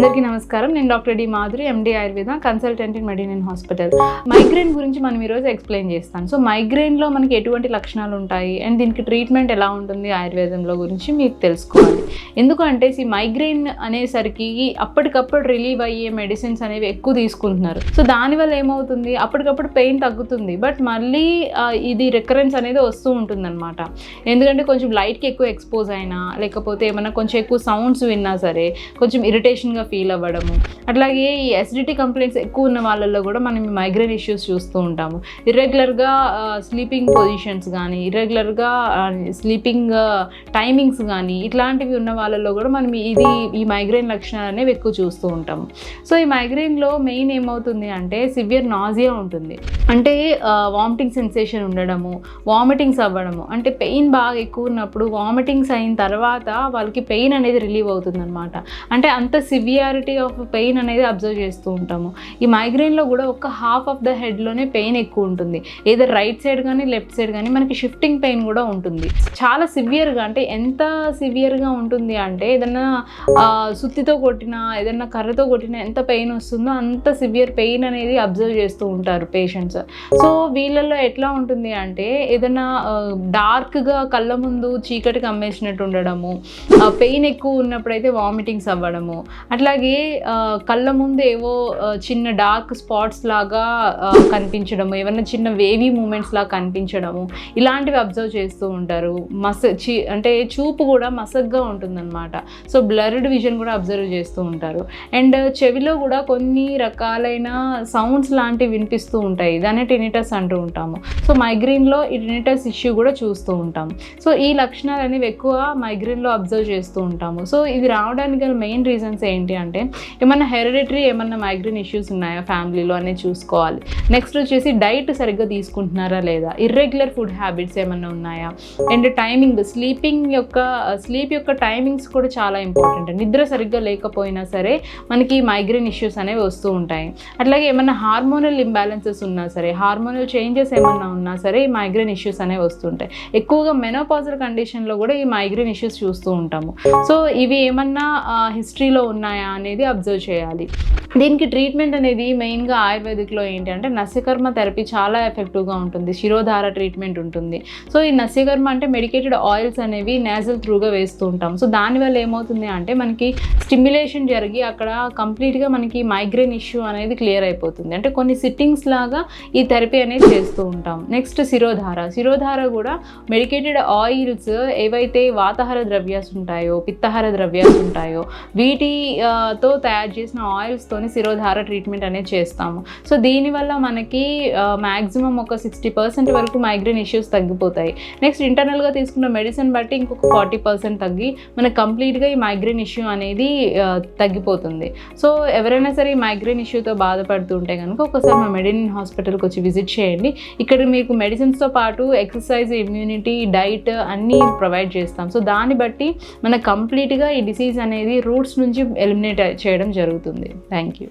అందరికీ నమస్కారం. నేను doctor D Madhuri, MD Ayurveda, consultant in Medinon hospital. Migraine గురించి మనం ఈరోజు ఎక్స్ప్లెయిన్ చేస్తాను. సో మైగ్రేన్లో మనకి ఎటువంటి లక్షణాలు ఉంటాయి అండ్ దీనికి ట్రీట్మెంట్ ఎలా ఉంటుంది ఆయుర్వేదంలో గురించి మీకు తెలుసుకోవాలి. ఎందుకంటే మైగ్రేన్ అనేసరికి అప్పటికప్పుడు రిలీవ్ అయ్యే మెడిసిన్స్ అనేవి ఎక్కువ తీసుకుంటున్నారు. సో దానివల్ల ఏమవుతుంది, అప్పటికప్పుడు పెయిన్ తగ్గుతుంది, బట్ మళ్ళీ ఇది రికరెన్స్ అనేది వస్తూ ఉంటుంది అనమాట. ఎందుకంటే కొంచెం లైట్కి ఎక్కువ ఎక్స్పోజ్ అయినా, లేకపోతే ఏమైనా కొంచెం ఎక్కువ సౌండ్స్ విన్నా సరే కొంచెం ఇరిటేషన్గా ఫీల్ అవ్వడము, అట్లాగే ఈ ఎసిడిటీ కంప్లైంట్స్ ఎక్కువ ఉన్న వాళ్ళల్లో కూడా మనం మైగ్రేన్ ఇష్యూస్ చూస్తూ ఉంటాము. ఇర్రెగ్యులర్గా స్లీపింగ్ పొజిషన్స్ కానీ, ఇర్రెగ్యులర్గా స్లీపింగ్ టైమింగ్స్ కానీ, ఇట్లాంటివి ఉన్న వాళ్ళల్లో కూడా మనం ఈ మైగ్రేన్ లక్షణాలు అనేవి ఎక్కువ చూస్తూ ఉంటాము. సో ఈ మైగ్రేన్లో మెయిన్ ఏమవుతుంది అంటే సివియర్ నాజియా ఉంటుంది, అంటే వామిటింగ్ సెన్సేషన్ ఉండడము, వామిటింగ్స్ అవ్వడము, అంటే పెయిన్ బాగా ఎక్కువ ఉన్నప్పుడు వామిటింగ్స్ అయిన తర్వాత వాళ్ళకి పెయిన్ అనేది రిలీవ్ అవుతుంది అనమాట. అంటే అంత సివియారిటీ ఆఫ్ పెయిన్ అనేది అబ్జర్వ్ చేస్తూ ఉంటాము. ఈ మైగ్రేన్లో కూడా ఒక హాఫ్ ఆఫ్ ద హెడ్లోనే పెయిన్ ఎక్కువ ఉంటుంది, ఏదో రైట్ సైడ్ కానీ లెఫ్ట్ సైడ్ కానీ మనకి షిఫ్టింగ్ పెయిన్ కూడా ఉంటుంది. చాలా సివియర్గా, అంటే ఎంత సివియర్గా ఉంటుంది అంటే ఏదన్నా సుత్తితో కొట్టినా, ఏదన్నా కర్రతో కొట్టినా ఎంత పెయిన్ వస్తుందో అంత సివియర్ పెయిన్ అనేది అబ్జర్వ్ చేస్తూ ఉంటారు పేషెంట్స్. సో వీళ్ళల్లో ఎట్లా ఉంటుంది అంటే ఏదన్నా డార్క్గా కళ్ళ ముందు చీకటి కమ్మేసినట్టు ఉండడము, పెయిన్ ఎక్కువ ఉన్నప్పుడైతే వామిటింగ్స్ అవ్వడము, అట్లాగే కళ్ళ ముందు ఏవో చిన్న డార్క్ స్పాట్స్ లాగా కనిపించడము, ఏమైనా చిన్న వేవీ మూమెంట్స్ లాగా కనిపించడము, ఇలాంటివి అబ్జర్వ్ చేస్తూ ఉంటారు. అంటే చూపు కూడా మసగ్గా ఉంటుందన్నమాట. సో బ్లర్డ్ విజన్ కూడా అబ్జర్వ్ చేస్తూ ఉంటారు. అండ్ చెవిలో కూడా కొన్ని రకాలైన సౌండ్స్ లాంటివి వినిపిస్తూ ఉంటాయి, దాన్ని టినిటస్ అంటూ ఉంటాము. సో మైగ్రేన్లో ఈ టినిటస్ ఇష్యూ కూడా చూస్తూ ఉంటాము. సో ఈ లక్షణాలు అనేవి ఎక్కువ మైగ్రేన్లో అబ్జర్వ్ చేస్తూ ఉంటాము. సో ఇది రావడానికి గల మెయిన్ రీజన్స్ ఏంటి అంటే ఏమన్నా హెరిడిటరీ ఏమన్నా మైగ్రేన్ ఇష్యూస్ ఉన్నాయా ఫ్యామిలీలో అనేది చూసుకోవాలి. నెక్స్ట్ వచ్చేసి డైట్ సరిగ్గా తీసుకుంటున్నారా లేదా, ఇర్రెగ్యులర్ ఫుడ్ హ్యాబిట్స్ ఏమన్నా ఉన్నాయా, అండ్ టైమింగ్, స్లీప్ యొక్క టైమింగ్స్ కూడా చాలా ఇంపార్టెంట్. నిద్ర సరిగ్గా లేకపోయినా సరే మనకి మైగ్రేన్ ఇష్యూస్ అనేవి వస్తూ ఉంటాయి. అట్లాగే ఏమన్నా హార్మోనల్ ఇంబ్యాలెన్సెస్ ఉన్నా సరే, హార్మోనల్ చేంజెస్ ఏమన్నా ఉన్నా సరే ఈ మైగ్రేన్ ఇష్యూస్ అనేవి వస్తుంటాయి. ఎక్కువగా మెనోపాజల్ కండిషన్లో కూడా ఈ మైగ్రేన్ ఇష్యూస్ చూస్తూ ఉంటాము. సో ఇవి ఏమన్నా హిస్టరీలో ఉన్నాయా అనేది అబ్జర్వ్ చేయాలి. దీనికి ట్రీట్మెంట్ అనేది మెయిన్గా ఆయుర్వేదిక్లో ఏంటి అంటే నస్యకర్మ థెరపీ చాలా ఎఫెక్టివ్గా ఉంటుంది, శిరోధార ట్రీట్మెంట్ ఉంటుంది. సో ఈ నస్యకర్మ అంటే మెడికేటెడ్ ఆయిల్స్ అనేవి నేజల్ త్రూగా వేస్తూ ఉంటాం. సో దానివల్ల ఏమవుతుంది అంటే మనకి స్టిమ్యులేషన్ జరిగి అక్కడ కంప్లీట్గా మనకి మైగ్రేన్ ఇష్యూ అనేది క్లియర్ అయిపోతుంది. అంటే కొన్ని సిట్టింగ్స్ లాగా ఈ థెరపీ అనేది చేస్తూ ఉంటాం. నెక్స్ట్ శిరోధార కూడా మెడికేటెడ్ ఆయిల్స్ ఏవైతే వాతాహార ద్రవ్యాలు ఉంటాయో, పిత్తహార ద్రవ్యాలు ఉంటాయో వీటితో తయారు చేసిన ఆయిల్స్తో శిరోధార ట్రీట్మెంట్ అనేది చేస్తాము. సో దీనివల్ల మనకి మ్యాక్సిమం ఒక 60% వరకు మైగ్రేన్ ఇష్యూస్ తగ్గిపోతాయి. నెక్స్ట్ ఇంటర్నల్గా తీసుకున్న మెడిసిన్ బట్టి ఇంకొక 40% తగ్గి మనకు కంప్లీట్గా ఈ మైగ్రేన్ ఇష్యూ అనేది తగ్గిపోతుంది. సో ఎవరైనా సరే ఈ మైగ్రేన్ ఇష్యూతో బాధపడుతూ ఉంటే కనుక ఒకసారి మా మెడినన్ హాస్పిటల్కి వచ్చి విజిట్ చేయండి. ఇక్కడ మీకు మెడిసిన్స్తో పాటు ఎక్సర్సైజ్, ఇమ్యూనిటీ, డైట్ అన్నీ ప్రొవైడ్ చేస్తాం. సో దాన్ని బట్టి మనకు కంప్లీట్గా ఈ డిసీజ్ అనేది రూట్స్ నుంచి ఎలిమినేట్ చేయడం జరుగుతుంది. Thank you.